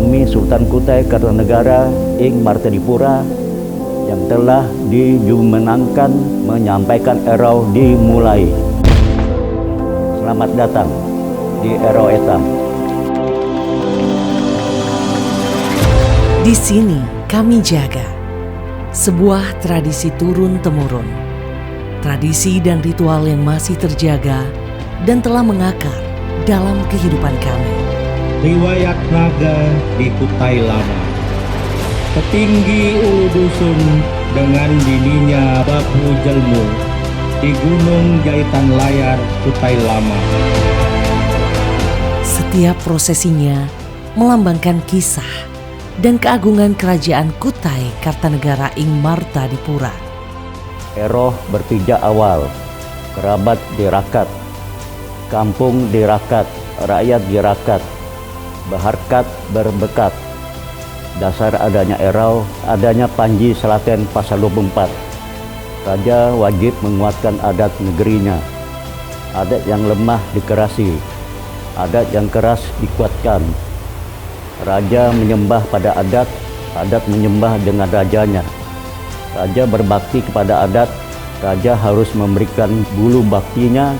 kami Sultan Kutai Kartanegara Ing Martadipura yang telah dijumenangkan menyampaikan erau dimulai. Selamat datang di Erau Etam. Di sini kami jaga sebuah tradisi turun-temurun, tradisi dan ritual yang masih terjaga dan telah mengakar dalam kehidupan kami. Riwayat naga di Kutai Lama. Petinggi ulu dusun dengan dininya babu jelmu di Gunung Jahitan Layar Kutai Lama. Setiap prosesinya melambangkan kisah dan keagungan kerajaan Kutai Kartanegara Ing Martadipura. Eroh berpijak awal, kerabat dirakat, kampung dirakat, rakyat dirakat, berharkat berbekat. Dasar adanya erau, adanya Panji Selaten Pasal 24. Raja wajib menguatkan adat negerinya. Adat yang lemah dikerasi, adat yang keras dikuatkan. Raja menyembah pada adat, adat menyembah dengan rajanya. Raja berbakti kepada adat, raja harus memberikan bulu baktinya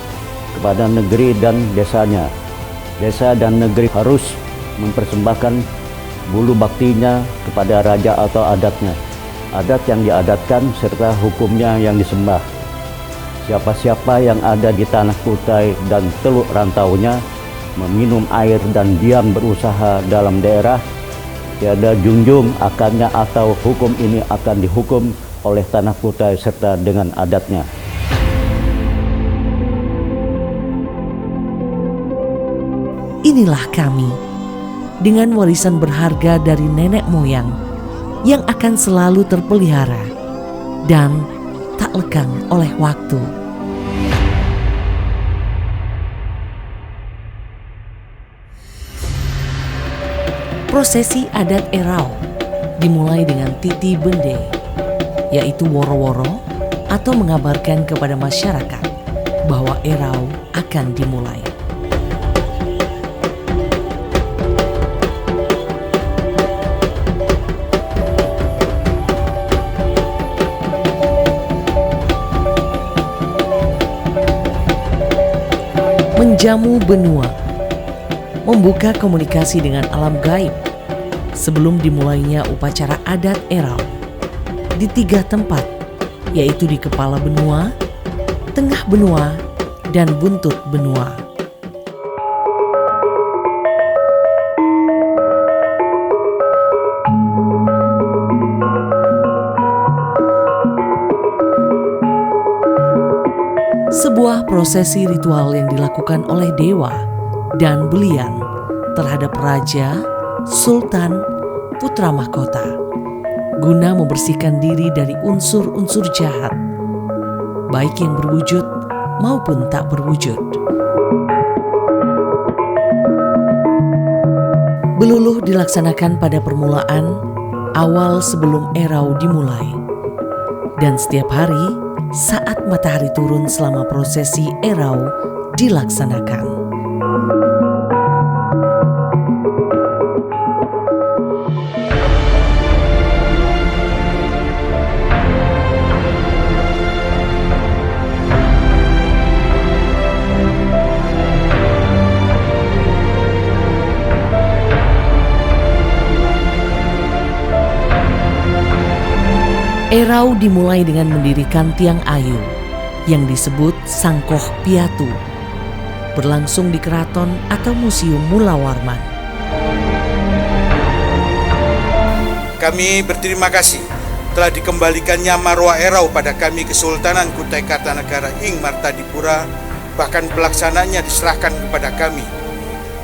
kepada negeri dan desanya. Desa dan negeri harus mempersembahkan bulu baktinya kepada raja atau adatnya. Adat yang diadatkan serta hukumnya yang disembah. Siapa-siapa yang ada di tanah Kutai dan Teluk Rantaunya meminum air dan diam berusaha dalam daerah, tiada junjung akannya atau hukum ini akan dihukum oleh tanah Kutai serta dengan adatnya. Inilah kami dengan warisan berharga dari nenek moyang yang akan selalu terpelihara dan tak lekang oleh waktu. Prosesi adat erau dimulai dengan titi bende, yaitu woro-woro atau mengabarkan kepada masyarakat bahwa erau akan dimulai. Menjamu benua, membuka komunikasi dengan alam gaib sebelum dimulainya upacara adat erau di 3 tempat, yaitu di kepala benua, tengah benua, dan buntut benua. Sebuah prosesi ritual yang dilakukan oleh dewa dan belian terhadap raja, sultan, putra mahkota, guna membersihkan diri dari unsur-unsur jahat, baik yang berwujud maupun tak berwujud. Beluluh dilaksanakan pada permulaan awal sebelum erau dimulai, dan setiap hari saat matahari turun selama prosesi erau dilaksanakan. Erau dimulai dengan mendirikan tiang ayu yang disebut Sangkoh Piatu, berlangsung di keraton atau Museum Mula Warman. Kami berterima kasih telah dikembalikannya marwah erau pada kami Kesultanan Kutai Kartanegara Ing Martadipura, bahkan pelaksananya diserahkan kepada kami,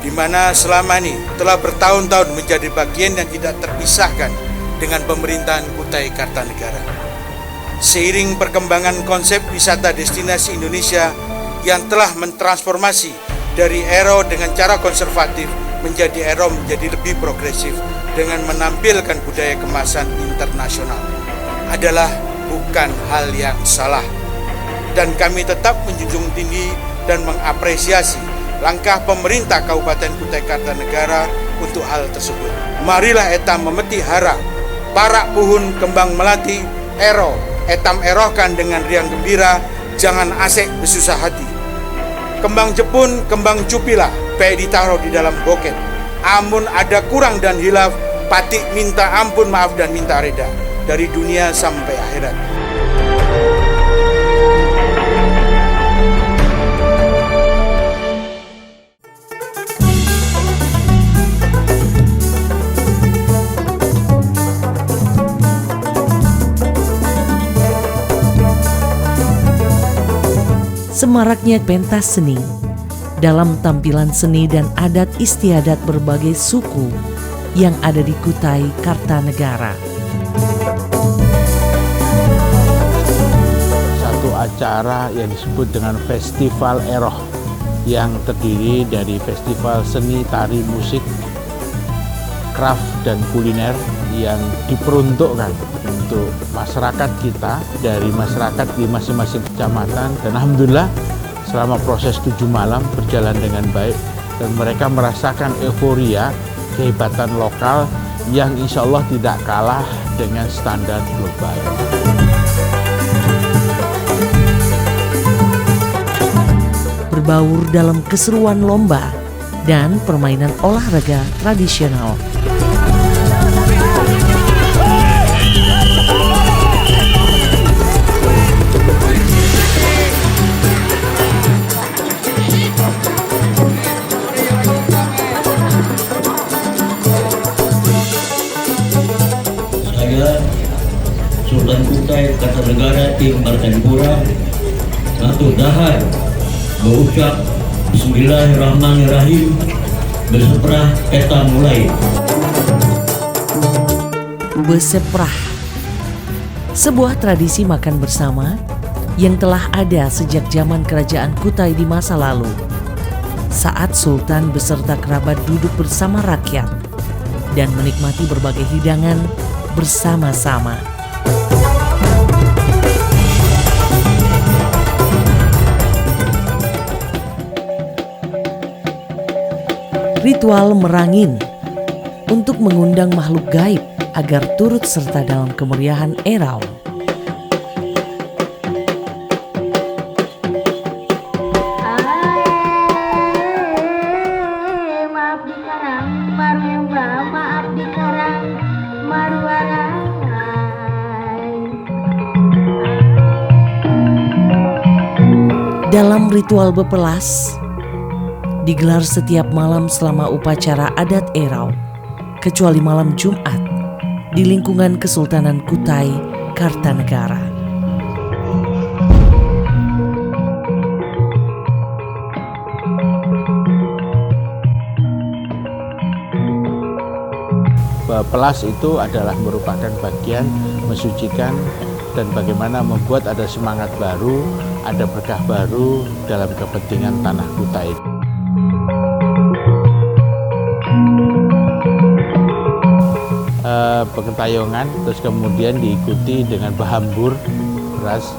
di mana selama ini telah bertahun-tahun menjadi bagian yang tidak terpisahkan dengan pemerintahan Kutai Kartanegara. Seiring perkembangan konsep wisata destinasi Indonesia yang telah mentransformasi dari erau dengan cara konservatif menjadi erau menjadi lebih progresif dengan menampilkan budaya kemasan internasional, adalah bukan hal yang salah. Dan kami tetap menjunjung tinggi dan mengapresiasi langkah pemerintah Kabupaten Kutai Kartanegara untuk hal tersebut. Marilah etam memeti hara, parak puhun kembang melati, ero, etam erohkan dengan riang gembira, jangan asek bersusah hati. Kembang jepun, kembang cupilah, pe ditaruh di dalam boket. Amun ada kurang dan hilaf, patik minta ampun, maaf dan minta reda, dari dunia sampai akhirat. Semaraknya pentas seni dalam tampilan seni dan adat istiadat berbagai suku yang ada di Kutai Kartanegara. Satu acara yang disebut dengan Festival Eroh yang terdiri dari festival seni, tari, musik, craft, dan kuliner yang diperuntukkan untuk masyarakat kita, dari masyarakat di masing-masing kecamatan. Dan alhamdulillah selama proses 7 malam berjalan dengan baik dan mereka merasakan euforia kehebatan lokal yang insya Allah tidak kalah dengan standar global. Berbaur dalam keseruan lomba dan permainan olahraga tradisional. Saya Sultan Kutai Kartanegara Ing Martadipura Matur Dahar mengucap Bismillahirrahmanirrahim, berseprah eta mulai. Beseprah, sebuah tradisi makan bersama yang telah ada sejak zaman kerajaan Kutai di masa lalu, saat Sultan beserta kerabat duduk bersama rakyat dan menikmati berbagai hidangan bersama-sama. Ritual merangin untuk mengundang makhluk gaib agar turut serta dalam kemeriahan Erau. Maaf dikarang, marwemba, maaf dikarang, marwarai. Dalam ritual bepelas digelar setiap malam selama upacara adat Erau, kecuali malam Jumat di lingkungan Kesultanan Kutai Kartanegara. Pelas itu adalah merupakan bagian mensucikan dan bagaimana membuat ada semangat baru, ada berkah baru dalam kepentingan tanah Kutai. Pengentayongan terus kemudian diikuti dengan bahambur beras,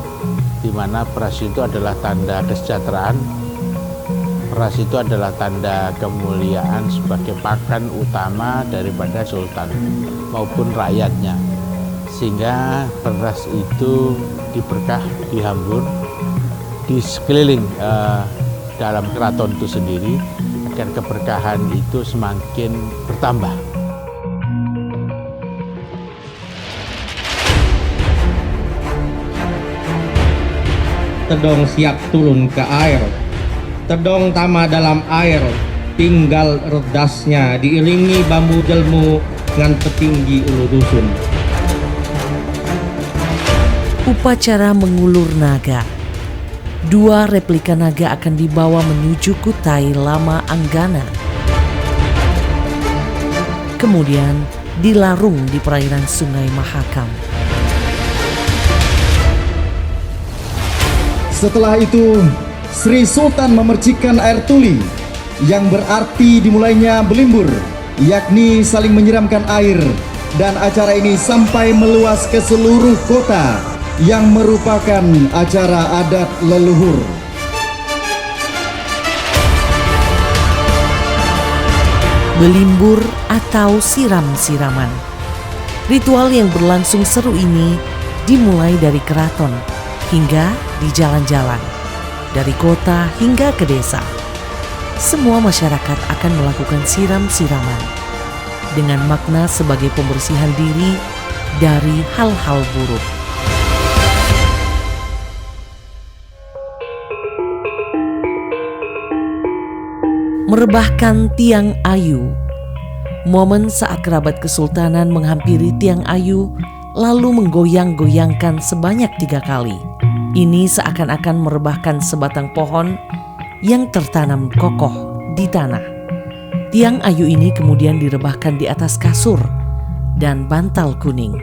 di mana beras itu adalah tanda kesejahteraan, beras itu adalah tanda kemuliaan sebagai pakan utama daripada sultan maupun rakyatnya, sehingga beras itu diberkah, dihambur di sekeliling dalam keraton itu sendiri agar keberkahan itu semakin bertambah. Tedong siap turun ke air, tedong tama dalam air, tinggal redasnya diiringi bambu jelmu ngan petinggi ulu dusun. Upacara mengulur naga. 2 replika naga akan dibawa menuju Kutai Lama Anggana. Kemudian dilarung di perairan Sungai Mahakam. Setelah itu, Sri Sultan memercikan air tuli yang berarti dimulainya belimbur, yakni saling menyiramkan air, dan acara ini sampai meluas ke seluruh kota yang merupakan acara adat leluhur. belimbur atau siram-siraman. Ritual yang berlangsung seru ini dimulai dari keraton hingga di jalan-jalan, dari kota hingga ke desa. Semua masyarakat akan melakukan siram-siraman dengan makna sebagai pembersihan diri dari hal-hal buruk. Merebahkan tiang ayu. Momen saat kerabat kesultanan menghampiri tiang ayu lalu menggoyang-goyangkan sebanyak 3 kali. Ini seakan-akan merebahkan sebatang pohon yang tertanam kokoh di tanah. Tiang ayu ini kemudian direbahkan di atas kasur dan bantal kuning.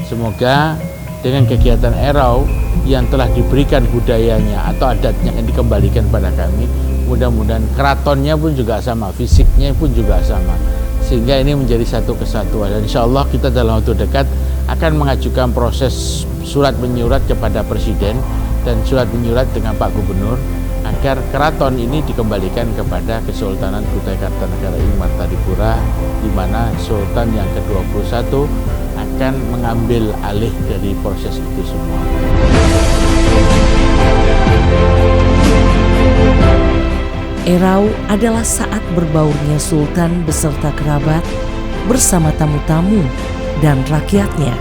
Semoga dengan kegiatan Erau yang telah diberikan budayanya atau adatnya yang dikembalikan pada kami, mudah-mudahan keratonnya pun juga sama, fisiknya pun juga sama, sehingga ini menjadi satu kesatuan. Dan insya Allah kita dalam waktu dekat akan mengajukan proses surat menyurat kepada Presiden dan surat menyurat dengan Pak Gubernur agar keraton ini dikembalikan kepada Kesultanan Kutai Kartanegara Ing Martadipura, di mana Sultan yang ke-21 akan mengambil alih dari proses itu semua. Erau adalah saat berbaurnya sultan beserta kerabat bersama tamu-tamu dan rakyatnya,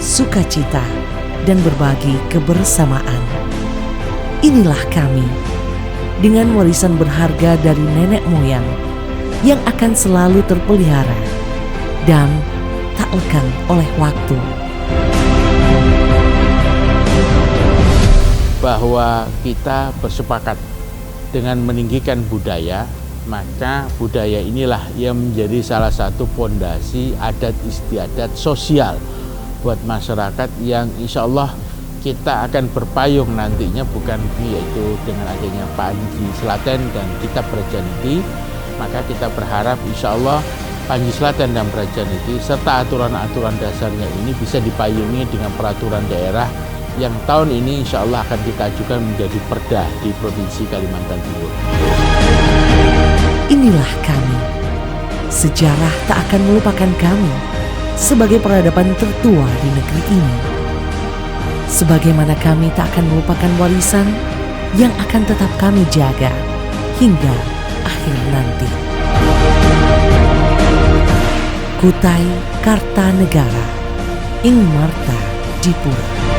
sukacita dan berbagi kebersamaan. Inilah kami dengan warisan berharga dari nenek moyang yang akan selalu terpelihara dan tak lekang oleh waktu. Bahwa kita bersepakat dengan meninggikan budaya, maka budaya inilah yang menjadi salah satu fondasi adat istiadat sosial buat masyarakat yang insya Allah kita akan berpayung nantinya, bukan yaitu dengan adanya Panji Slaten dan Kitab Prajaniti. Maka kita berharap insya Allah Panji Slaten dan Prajaniti serta aturan-aturan dasarnya ini bisa dipayungi dengan peraturan daerah yang tahun ini insya Allah akan kita ajukan menjadi perda di Provinsi Kalimantan Timur. Inilah kami. Sejarah tak akan melupakan kami sebagai peradaban tertua di negeri ini. Sebagaimana kami tak akan melupakan warisan yang akan tetap kami jaga hingga akhir nanti. Kutai Kartanegara Ing Martadipura.